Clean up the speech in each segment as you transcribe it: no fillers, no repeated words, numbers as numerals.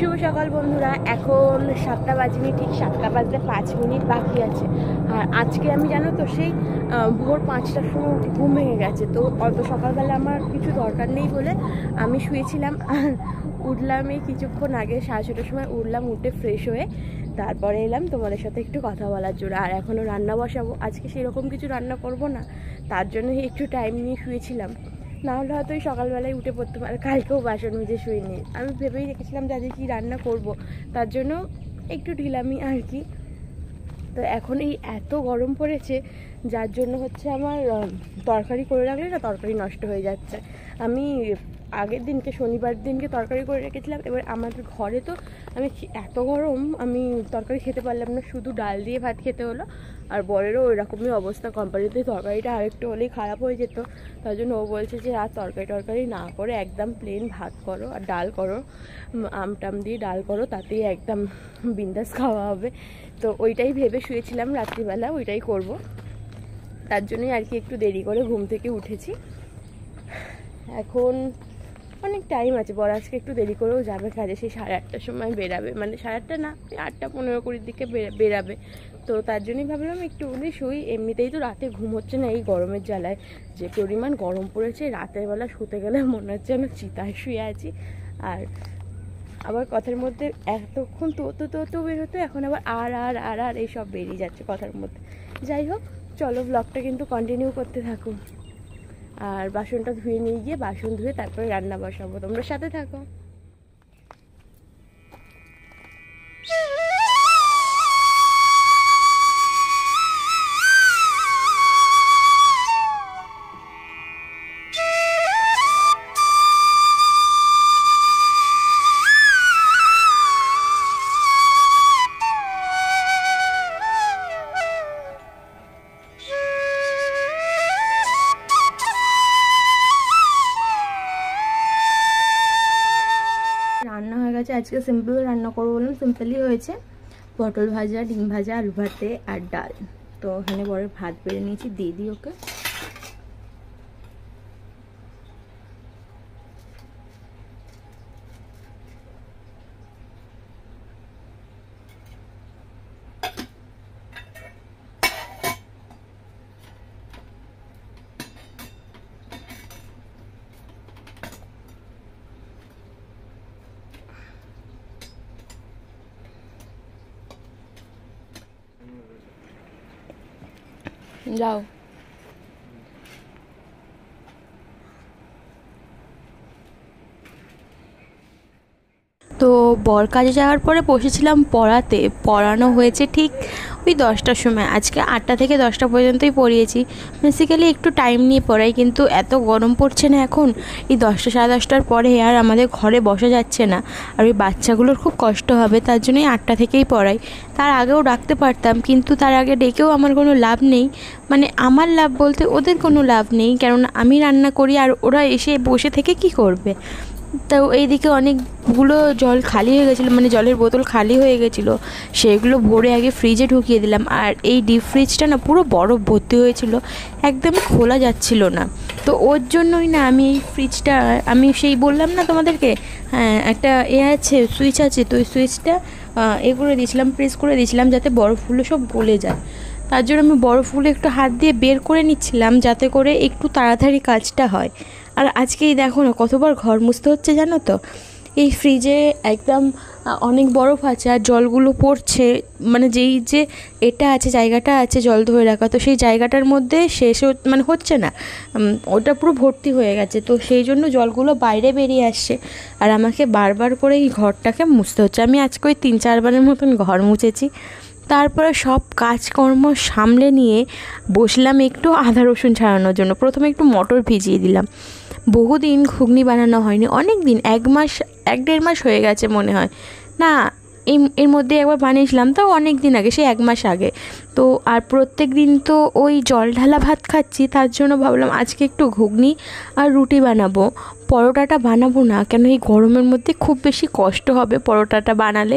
শুভ সকাল বন্ধুরা। এখন 7টা বাজেনি, ঠিক 7টা বাজতে 5 মিনিট বাকি আছে। আর আজকে আমি জানো তো সেই ভোর 5টার সময় ঘুম ভেঙে গেছে। তো অত সকালবেলা আমার কিছু দরকার নেই বলে আমি শুয়েছিলাম। আর উঠলাম এই কিছুক্ষণ আগে, 6:30টার সময় উঠলাম, উঠে ফ্রেশ হয়ে তারপরে এলাম তোমাদের সাথে একটু কথা বলার জন্য। আর এখনও রান্না বসাবো। আজকে সেরকম কিছু রান্না করব না, তার জন্য একটু টাইম নিয়ে শুয়েছিলাম। না হলে হয়তো ওই সকালবেলায় উঠে পড়তে পারে। কালকেও বাসন মেজে শুইনি, আমি ভেবেই রেখেছিলাম যে কি রান্না করব, তার জন্য একটু ঢিলামি আর কি। তো এখন এই এত গরম পড়েছে, যার জন্য হচ্ছে আমার তরকারি করে রাখলে না তরকারি নষ্ট হয়ে যাচ্ছে। আমি আগের দিনকে শনিবার দিনকে তরকারি করে রেখেছিলাম। এবার আমাদের ঘরে তো আমি এত গরম, আমি তরকারি খেতে পারলাম না, শুধু ডাল দিয়ে ভাত খেতে হলো। আর বরেরও ওই রকমই অবস্থা, কোম্পানিতে তরকারিটা আরেকটু হলেই খারাপ হয়ে যেত। তার জন্য ও বলছে যে আর তরকারি না করে একদম প্লেন ভাত করো আর ডাল করো, আমটাম দিয়ে ডাল করো, তাতেই একদম বিন্দাস খাওয়া হবে। তো ওইটাই ভেবে শুয়েছিলাম রাত্রিবেলা, ওইটাই করব। তার জন্যই আর কি একটু দেরি করে ঘুম থেকে উঠেছি। এখন অনেক টাইম আছে, বড় আজকে একটু দেরি করেও যাবে কাজে, সেই 8:30টার সময় বেরাবে, মানে 8:30 না, 8:15-20 দিকে বেরাবে। তো তার জন্যই ভাবলাম একটু শুই। এমনিতেই তো রাতে ঘুম হচ্ছে না এই গরমের জ্বালায়, যে পরিমাণ গরম পড়েছে। রাতের বেলা শুতে গেলে মনে হচ্ছে যেন চিতায় শুয়ে আছি। আর আবার কথার মধ্যে এতক্ষণ তো বেরোতো, এখন আবার আর এইসব বেরিয়ে যাচ্ছে কথার মধ্যে। যাই হোক, চলো ব্লগটা কিন্তু কন্টিনিউ করতে থাকো। আর বাসনটা ধুয়ে নিয়ে গিয়ে বাসন ধুয়ে তারপরে রান্না বসাবো, তোমরা সাথে থাকো। রান্না হয়ে গেছে। আজকে সিম্পল রান্না করবো বললাম, সিম্পলই হয়েছে। পটল ভাজা, ডিম ভাজা, আলু ভাতে আর ডাল। তো ওখানে বড় ভাত বেড়ে নিয়েছি, দিয়ে দিই ওকে। যাও। তো বর কাজে যাওয়ার পরে বসেছিলাম পড়াতে। পড়ানো হয়েছে ঠিক ওই 10টার সময়। আজকে 8টা থেকে 10টা পর্যন্তই পড়িয়েছি। বেসিক্যালি একটু টাইম নিয়ে পড়াই, কিন্তু এত গরম পড়ছে না এখন, এই 10টা সাড়ে 10টার পরে আর আমাদের ঘরে বসা যাচ্ছে না। আর ওই বাচ্চাগুলোর খুব কষ্ট হবে, তার জন্যই 8টা থেকেই পড়াই। তার আগেও ডাকতে পারতাম, কিন্তু তার আগে ডেকেও আমার কোনো লাভ নেই। মানে আমার লাভ বলতে ওদের কোনো লাভ নেই, কেননা আমি রান্না করি আর ওরা এসে বসে থেকে কি করবে। তো এইদিকে অনেকগুলো জল খালি হয়ে গেছিলো, মানে জলের বোতল খালি হয়ে গেছিলো, সেগুলো ভরে আগে ফ্রিজে ঢুকিয়ে দিলাম। আর এই ডিপ ফ্রিজটা না পুরো বরফ ভর্তি হয়েছিল, একদমই খোলা যাচ্ছিল না। তো ওর জন্যই না আমি এই ফ্রিজটা, আমি সেই বললাম না তোমাদেরকে, হ্যাঁ একটা আছে সুইচ আছে, তো ওই সুইচটা করে দিয়েছিলাম, প্রেস করে দিয়েছিলাম যাতে বরফগুলো সব গলে যায়। তার জন্য আমি বরফগুলো একটু হাত দিয়ে বের করে নিচ্ছিলাম, যাতে করে একটু তাড়াতাড়ি কাজটা হয়। আর আজকেই দেখো না কতবার ঘর মুছতে হচ্ছে জানো তো। এই ফ্রিজে একদম অনেক বরফ আছে আর জলগুলো পড়ছে, মানে যে এটা আছে, জায়গাটা আছে জল ধরে রাখা, তো সেই জায়গাটার মধ্যে শেষ মানে হচ্ছে না, ওটা পুরো ভর্তি হয়ে গেছে। তো সেই জন্য জলগুলো বাইরে বেরিয়ে আসছে, আর আমাকে বারবার করে এই ঘরটাকে মুছতে হচ্ছে। আমি আজকে ওই 3-4 বারের মতন ঘর মুছেছি। তারপরে সব কাজকর্ম সামলে নিয়ে বসলাম একটু আদা রসুন ছাড়ানোর জন্য। প্রথমে একটু মটর ভিজিয়ে দিলাম। বহুদিন ঘুগনি বানানো হয়নি, অনেক দিন, 1-1.5 মাস হয়ে গেছে মনে হয়। না, এর মধ্যে একবার বানিয়েছিলাম, তাও অনেক দিন আগে, সেই 1 মাস আগে। তো আর প্রত্যেক দিন তো ওই জল ঢালা ভাত খাচ্ছি, তার জন্য ভাবলাম আজকে একটু ঘুগনি আর রুটি বানাবো। পরোটাটা বানাবো না, কেন এই গরমের মধ্যে খুব বেশি কষ্ট হবে পরোটাটা বানালে।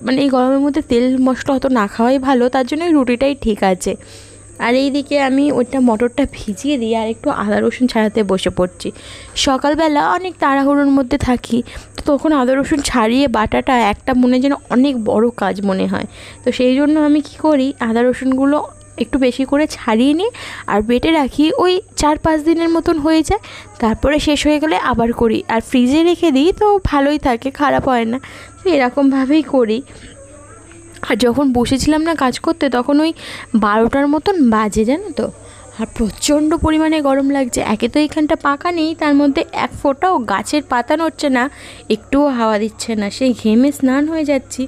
মানে এই গরমের মধ্যে তেল মশলা অত না খাওয়াই ভালো, তার জন্য এই রুটিটাই ঠিক আছে। আর এইদিকে আমি ওইটা মটরটা ভিজিয়ে দিয়ে আর একটু আদা রসুন ছাড়াতে বসে পড়ছি। সকালবেলা অনেক তাড়াহুড়োর মধ্যে থাকি, তো তখন আদা রসুন ছাড়িয়ে বাটাটা একটা মনে যেন অনেক বড় কাজ মনে হয়। তো সেই জন্য আমি কি করি, আদা রসুনগুলো একটু বেশি করে ছাড়িয়ে নিই আর বেটে রাখি, ওই 4-5 দিনের মতন হয়ে যায়। তারপরে শেষ হয়ে গেলে আবার করি, আর ফ্রিজে রেখে দিই, তো ভালোই থাকে, খারাপ হয় না। তো এরকমভাবেই করি। আর যখন বসেছিলাম না কাজ করতে, তখন ওই 12টার মতন বাজে, জানো তো। আর প্রচণ্ড পরিমাণে গরম লাগছে। একে তো এইখানটা পাকা নেই, তার মধ্যে এক ফোঁটাও গাছের পাতা নড়ছে না, একটুও হাওয়া দিচ্ছে না। সেই ঘেমে স্নান হয়ে যাচ্ছি।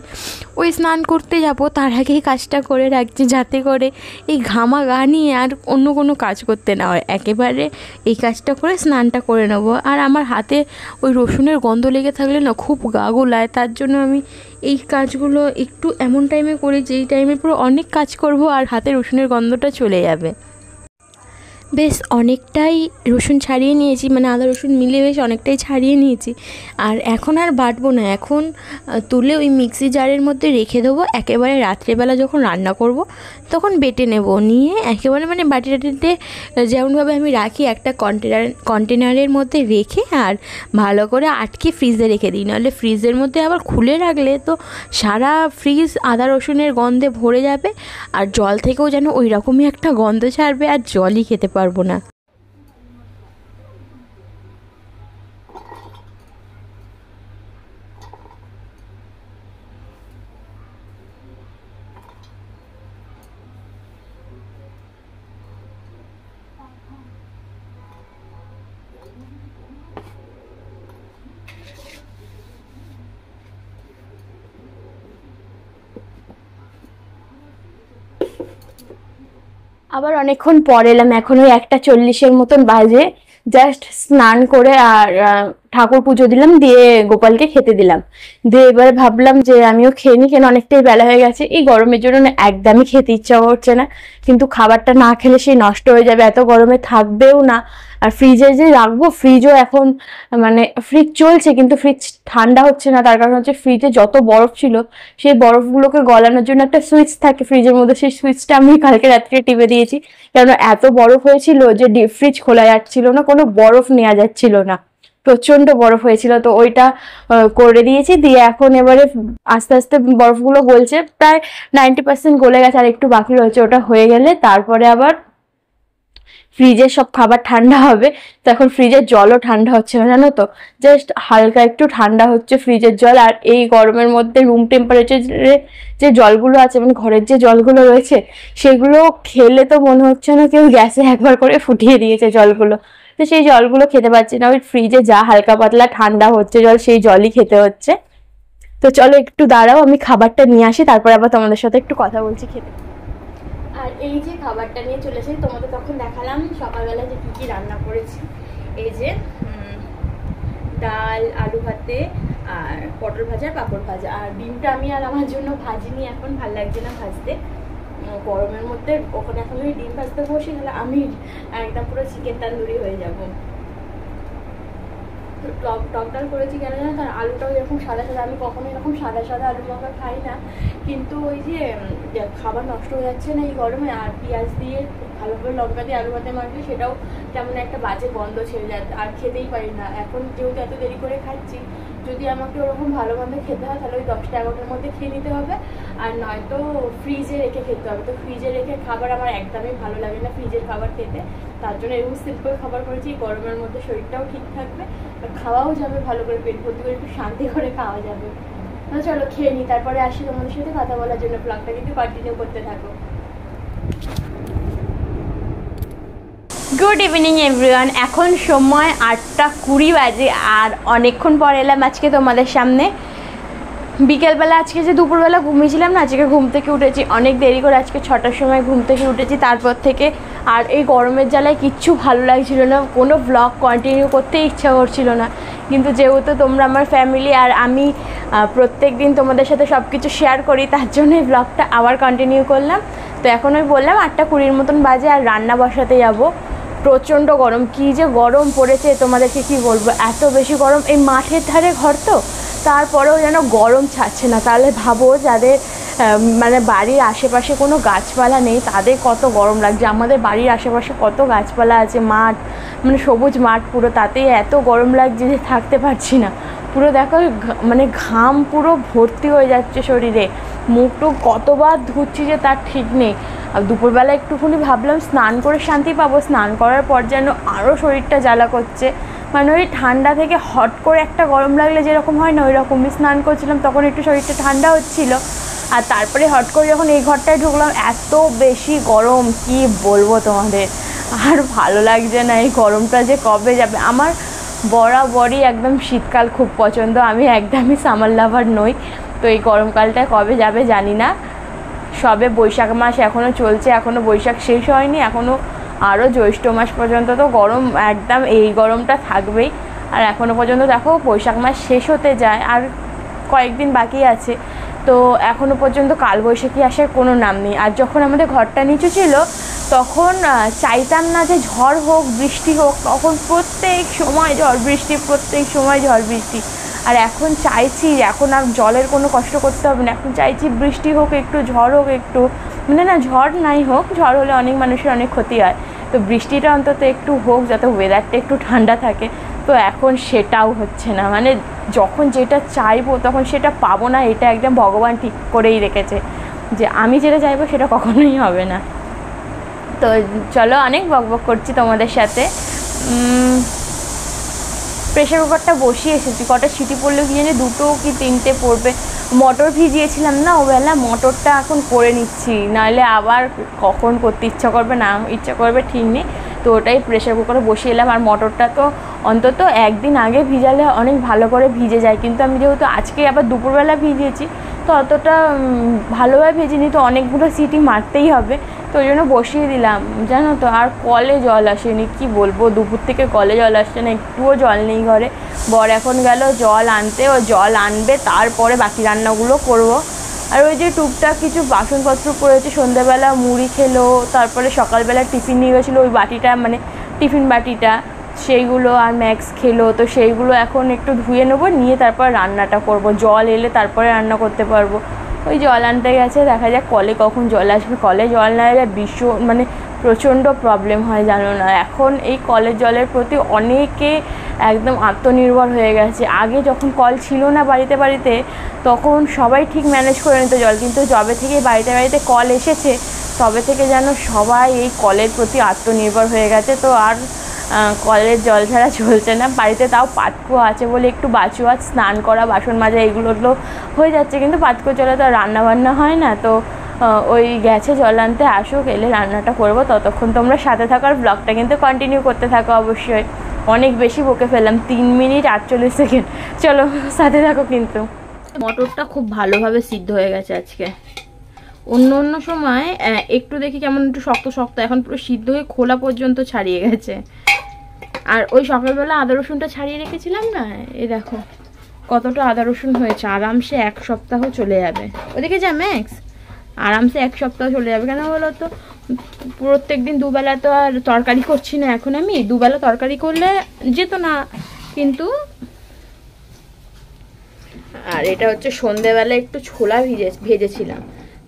ওই স্নান করতে যাব তার আগেই কাজটা করে রাখছি, যাতে করে এই ঘামা গা নিয়ে আর অন্য কোনো কাজ করতে না হয়। একেবারে এই কাজটা করে স্নানটা করে নেবো। আর আমার হাতে ওই রসুনের গন্ধ লেগে থাকলে না খুব গা গোলায়, তার জন্য আমি এই কাজগুলো একটু এমন টাইমে করি যেই টাইমে পুরো অনেক কাজ করব আর হাতে রসুনের গন্ধটা চলে যাবে। বেশ অনেকটাই রসুন ছাড়িয়ে নিয়েছি, মানে আদা রসুন মিলে বেশ অনেকটাই ছাড়িয়ে নিয়েছি। আর এখন আর বাটবো না, এখন তুলে ওই মিক্সি জারের মধ্যে রেখে দেবো। একেবারে রাত্রেবেলা যখন রান্না করব তখন বেটে নেব, নিয়ে একেবারে মানে বাটি টাটিতে যেমনভাবে আমি রাখি একটা কন্টেনারের মধ্যে রেখে আর ভালো করে আটকে ফ্রিজে রেখে দিই। নাহলে ফ্রিজের মধ্যে আবার খুলে রাখলে তো সারা ফ্রিজ আদা রসুনের গন্ধে ভরে যাবে, আর জল থেকেও যেন ওই রকমই একটা গন্ধ ছাড়বে, আর জলই খেতে পারবো না। আবার অনেকক্ষণ পর এলাম, এখন ওই 1:40 মতন বাজে। জাস্ট স্নান করে আর ঠাকুর পুজো দিলাম, দিয়ে গোপালকে খেতে দিলাম। দিয়ে এবারে ভাবলাম যে আমিও খেয়ে নিই, কেন অনেকটাই বেলা হয়ে গেছে। এই গরমের জন্য না একদমই খেতে ইচ্ছা করছে না, কিন্তু খাবারটা না খেলে সেই নষ্ট হয়ে যাবে, এত গরমে থাকবেও না। আর ফ্রিজে যে রাখবো, ফ্রিজও এখন মানে ফ্রিজ চলছে কিন্তু ফ্রিজ ঠান্ডা হচ্ছে না। তার কারণ হচ্ছে ফ্রিজে যত বরফ ছিল সেই বরফগুলোকে গলানোর জন্য একটা সুইচ থাকে ফ্রিজের মধ্যে, সেই সুইচটা আমি কালকে রাত্রে টিপে দিয়েছি। কেননা এত বরফ হয়েছিল যে ডিপ ফ্রিজ খোলা যাচ্ছিল না, কোনো বরফ নেওয়া যাচ্ছিল না, প্রচন্ড বরফ হয়েছিল। তো ওইটা করে দিয়েছি। দিয়ে এখন এবারে আস্তে আস্তে বরফগুলো গলছে, প্রায় 90% গলে গেছে, আর একটু বাকি রয়েছে। ওটা হয়ে গেলে তারপরে আবার ফ্রিজের সব খাবার ঠান্ডা হবে। তো এখন ফ্রিজের জলও ঠান্ডা হচ্ছে না, জানো তো, জাস্ট হালকা একটু ঠান্ডা হচ্ছে ফ্রিজের জল। আর এই গরমের মধ্যে রুম টেম্পারেচারে যে জলগুলো আছে, মানে ঘরের যে জলগুলো রয়েছে, সেগুলো খেলে তো মনে হচ্ছে না কেউ গ্যাসে একবার করে ফুটিয়ে দিয়েছে জলগুলো। তো সেই জলগুলো খেতে পাচ্ছি না, ওই ফ্রিজে যা হালকা পাতলা ঠান্ডা হচ্ছে জল, সেই জলই খেতে হচ্ছে। তো চলো একটু দাঁড়াও, আমি খাবারটা নিয়ে আসি, তারপর আবার তোমাদের সাথে একটু কথা বলছি খেতে। আর এই যে খাবারটা নিয়ে চলে এসেছি, তোমাদের তখন দেখালাম সকালবেলা যে কী কী রান্না করেছি। এই যে ডাল, আলু ভাতে, আর পটল ভাজা, পাঁপড় ভাজা। আর ডিমটা আমি আর আমার জন্য ভাজিনি, এখন ভাল লাগছে না ভাজতে গরমের মধ্যে। ওখানে এখন যদি ডিম ভাজতে বসি তাহলে আমি একদম পুরো চিকেন তান্দুরি হয়ে যাবো। টক ডাল করেছি কেন জানো, তার আলুটাও এরকম সাদা সাদা, আমি কখনো এরকম সাদা সাদা আলু মাখা খাই না, কিন্তু ওই যে খাবার নষ্ট হয়ে যাচ্ছে না এই গরমে। আর পেঁয়াজ দিয়ে ভালোভাবে লঙ্কা দিয়ে আলু ভাতে মাখলে সেটাও কেমন একটা বাজে গন্ধ ছেড়ে যাচ্ছে, আর খেতেই পারি না। এখন যেহেতু এত দেরি করে খাচ্ছি, যদি আমাকে ওরকম ভালোভাবে খেতে হয় তাহলে ওই 10টা-11টার মধ্যে খেয়ে নিতে হবে, আর নয়তো ফ্রিজে রেখে খেতে হবে। তো ফ্রিজে রেখে খাবার আমার একদমই ভালো লাগে না, ফ্রিজের খাবার খেতে। তার জন্য এরকম সিম্পল খাবার করেছি, গরমের মধ্যে শরীরটাও ঠিক থাকবে, খাওয়াও যাবে ভালো করে, পেট ভর্তি করে একটু শান্তি করে খাওয়া যাবে। তো চলো খেয়ে নিই, তারপরে আসি তোমাদের সাথে কথা বলার জন্য। ব্লগটা কিন্তু কন্টিনিউ করতে থাকো। গুড ইভিনিং এভরিওয়ান, এখন সময় 8:20 বাজে, আর অনেকক্ষণ পর এলাম আজকে তোমাদের সামনে। বিকেলবেলা আজকে যে দুপুরবেলা ঘুমিয়েছিলাম না, আজকে ঘুম থেকে উঠেছি অনেক দেরি করে, আজকে 6টার সময় ঘুম থেকে উঠেছি। তারপর থেকে আর এই গরমের জ্বালায় কিচ্ছু ভালো লাগছিল না, কোনো ব্লগ কন্টিনিউ করতে ইচ্ছা করছিল না। কিন্তু যেহেতু তোমরা আমার ফ্যামিলি, আর আমি প্রত্যেক দিন তোমাদের সাথে সব কিছু শেয়ার করি, তার জন্য এই ব্লগটা আবার কন্টিনিউ করলাম। তো এখন ওই বললাম 8:20 মতন বাজে, আর রান্না বসাতে যাব। প্রচণ্ড গরম, কী যে গরম পড়েছে তোমাদেরকে কি বলবো, এত বেশি গরম। এই মাঠের ধারে ঘর তো, তারপরেও যেন গরম ছাড়ছে না। তাহলে ভাবো যাদের মানে বাড়ির আশেপাশে কোনো গাছপালা নেই তাদের কত গরম লাগছে। আমাদের বাড়ির আশেপাশে কত গাছপালা আছে, মাঠ, মানে সবুজ মাঠ পুরো, তাতেই এত গরম লাগছে যে থাকতে পারছি না। পুরো দেখো মানে ঘাম পুরো ভর্তি হয়ে যাচ্ছে শরীরে, মুখ টুক কতবার ধুচ্ছি যে তার ঠিক নেই। আর দুপুরবেলা একটুখানি ভাবলাম স্নান করে শান্তি পাবো, স্নান করার পর যেন আরও শরীরটা জ্বালা করছে। মানে ওই ঠান্ডা থেকে হট করে একটা গরম লাগলে যেরকম হয় না, ওই রকমই স্নান করছিলাম, তখন একটু শরীরটা ঠান্ডা হচ্ছিলো। আর তারপরে হট করে যখন এই ঘরটায় ঢুকলাম এত বেশি গরম, কি বলবো তোমাদের, আর ভালো লাগছে না। এই গরমটা যে কবে যাবে। আমার বরাবরই একদম শীতকাল খুব পছন্দ, আমি একদমই সামার লাভার নই। তো এই গরমকালটা কবে যাবে জানি না। সবে বৈশাখ মাস এখনও চলছে, এখনও বৈশাখ শেষ হয়নি, এখনও আরও জ্যৈষ্ঠ মাস পর্যন্ত তো গরম, একদম এই গরমটা থাকবেই। আর এখনও পর্যন্ত দেখো বৈশাখ মাস শেষ হতে যায়, আর কয়েকদিন বাকি আছে। তো এখনও পর্যন্ত কালবৈশাখী আসার কোনো নাম নেই। আর যখন আমাদের ঘরটা নিচু ছিল তখন চাইতাম না যে ঝড় হোক বৃষ্টি হোক, তখন প্রত্যেক সময় ঝড় বৃষ্টি, প্রত্যেক সময় ঝড় বৃষ্টি। আর এখন চাইছি, এখন আর জলের কোনো কষ্ট করতে হবে না, এখন চাইছি বৃষ্টি হোক একটু, ঝড় হোক একটু, মানে না ঝড় নাই হোক, ঝড় হলে অনেক মানুষের অনেক ক্ষতি হয়, তো বৃষ্টিটা অন্তত একটু হোক যাতে ওয়েদারটা একটু ঠান্ডা থাকে। তো এখন সেটাও হচ্ছে না, মানে যখন যেটা চাইবো তখন সেটা পাবো না, এটা একদম ভগবান ঠিক করেই রেখেছে যে আমি যেটা চাইবো সেটা কখনোই হবে না। তো চলো, অনেক বকবক করছি তোমাদের সাথে। প্রেশার কুকারটা বসিয়ে এসেছি, কটা সিটি পড়লে কি জানি 2 কি 3টে পড়বে। মটর ভিজিয়েছিলাম না ওবেলা, মটরটা এখন করে নিচ্ছি, নাহলে আবার কখন করতে ইচ্ছা করবে না ইচ্ছা করবে ঠিক নেই। তো ওটাই প্রেশার কুকারে বসিয়ে এলাম। আর মটরটা তো অন্তত একদিন আগে ভিজালে অনেক ভালো করে ভিজে যায়, কিন্তু আমি যেহেতু আজকে আবার দুপুরবেলা ভিজিয়েছি তো অতটা ভালোভাবে ভেজিনি, তো অনেকগুলো সিটি মারতেই হবে, তো ওই জন্য বসিয়ে দিলাম জানো তো। আর কলে জল আসেনি, কি বলবো, দুপুর থেকে কলে জল আসছে না, একটুও জল নেই ঘরে। বর এখন গেল জল আনতে, ও জল আনবে তারপরে বাকি রান্নাগুলো করব। আর ওই যে টুকটাক কিছু বাসনপত্র পড়েছে, সন্ধ্যাবেলা মুড়ি খেলো, তারপরে সকালবেলা টিফিন নিয়ে গেছিলো ওই বাটিটা, মানে টিফিন বাটিটা, সেইগুলো আর ম্যাক্স খেলো, তো সেইগুলো এখন একটু ধুয়ে নেবো, নিয়ে তারপর রান্নাটা করব। জল এলে তারপরে রান্না করতে পারবো। ওই জল আনতে গেছে, দেখা যাক কলে কখন জল আসবে। কলে জল না এলে ভীষণ মানে প্রচণ্ড প্রবলেম হয় জানো না। এখন এই কলের জলের প্রতি অনেকে একদম আত্মনির্ভর হয়ে গেছে। আগে যখন কল ছিল না বাড়িতে বাড়িতে তখন সবাই ঠিক ম্যানেজ করে নিত জল, কিন্তু যবে থেকে বাড়িতে বাড়িতে কল এসেছে তবে থেকে যেন সবাই এই কলের প্রতি আত্মনির্ভর হয়ে গেছে। তো আর কলের জল ছাড়া চলছে না। বাড়িতে তাও পাতকুয়ো আছে বলে একটু বাঁচুয়া, স্নান করা, বাসন মাজা এগুলো হয়ে যাচ্ছে, কিন্তু পাতকুয়ো জলে তো রান্না বান্না হয় না। তো ওই গেছে জল আনতে, আসুক, এলে রান্নাটা করব। ততক্ষণ তোমরা সাথে থাকার ব্লগটা কিন্তু কন্টিনিউ করতে থাকো অবশ্যই। অনেক বেশি বকে ফেললাম, 3 মিনিট 48 সেকেন্ড। চলো সাথে থাকো। কিন্তু মটরটা খুব ভালোভাবে সিদ্ধ হয়ে গেছে আজকে। অন্য সময় একটু দেখি কেমন একটু শক্ত শক্ত, এখন পুরো সিদ্ধ হয়ে খোলা পর্যন্ত ছাড়িয়ে গেছে। আর ওই সকালবেলা আদা রসুনটা ছাড়িয়ে রেখেছিলাম না, এই দেখো কতটা আদা রসুন হয়েছে, আরামসে 1 সপ্তাহ চলে যাবে। ওদিকে যা ম্যাক্স, আরামসে 1 সপ্তাহ চলে যাবে। কেন বলো তো, প্রত্যেক দিন দুবেলা তো আর তরকারি করছি না এখন, আমি দুবেলা তরকারি করলে যেত না কিন্তু। আর এটা হচ্ছে সন্ধেবেলা একটু ছোলা ভেজেছিলাম,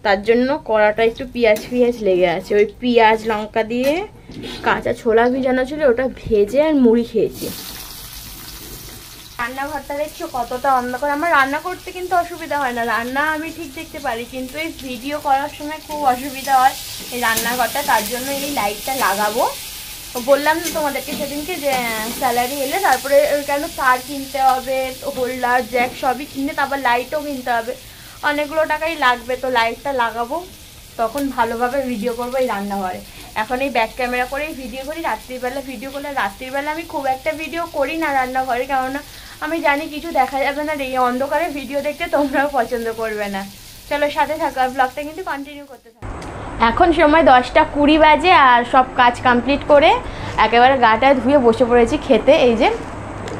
তার জন্য কড়াটা একটু পেঁয়াজ লেগে আছে। ওই পেঁয়াজ লঙ্কা দিয়ে কাঁচা ছোলা ভিজানো ছিল, ওটা ভেজে আর মুড়ি খেয়েছি। রান্নাঘরটা দেখছো কতটা অন্ধকার। আমার রান্না করতে কিন্তু অসুবিধা হয় না, রান্না আমি ঠিক দেখতে পারি, কিন্তু এই ভিডিও করার সময় খুব অসুবিধা হয় এই রান্নাঘরটা। তার জন্য এই লাইটটা লাগাবো। বললাম না তোমাদেরকে সেদিনকে যে স্যালারি এলে তারপরে কেন তার কিনতে হবে, হোল্ডার জ্যাক সবই কিনে তারপর লাইটও কিনতে হবে, অনেকগুলো টাকাই লাগবে। তো লাইটটা লাগাবো, তখন ভালোভাবে ভিডিও করবো এই রান্নাঘরে। এখন এই ব্যাক ক্যামেরা করেই ভিডিও করি, রাত্রিবেলা ভিডিও করলে। রাত্রিবেলা আমি খুব একটা ভিডিও করি না রান্নাঘরে, কেননা আমি জানি কিছু দেখা যাবে না, এই অন্ধকারে ভিডিও দেখতে তোমরাও পছন্দ করবে না। চলো সাথে থাকো, আর ব্লগটা কিন্তু কন্টিনিউ করতে থাকো। এখন সময় 10টা 20 বাজে, আর সব কাজ কমপ্লিট করে একেবারে গাটা ধুয়ে বসে পড়েছি খেতে। এই যে,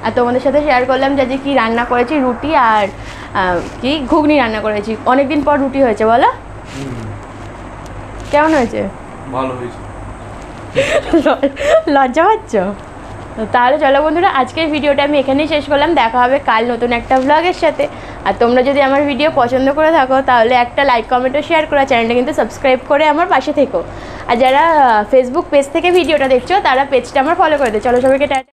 আর তোমাদের সাথে শেয়ার করলাম যে কি রান্না করেছি, রুটি আর কি ঘুগনি রান্না করেছি। অনেকদিন পর রুটি হয়েছে, বলো কেমন হয়েছে? ভালো হয়েছে। লজ্জা পাচ্ছ? তো তাহলে চলো বন্ধুরা, আজকের ভিডিওটা আমি এখানেই শেষ করলাম। দেখা হবে কাল নতুন একটা ব্লগের সাথে। আর তোমরা যদি আমার ভিডিও পছন্দ করে থাকো তাহলে একটা লাইক কমেন্ট ও শেয়ার করো, চ্যানেলটা কিন্তু সাবস্ক্রাইব করে আমার পাশে থেকো। আর যারা ফেসবুক পেজ থেকে ভিডিওটা দেখছো তারা পেজটা আমার ফলো করে দিও। চলো সবাইকে টাটা।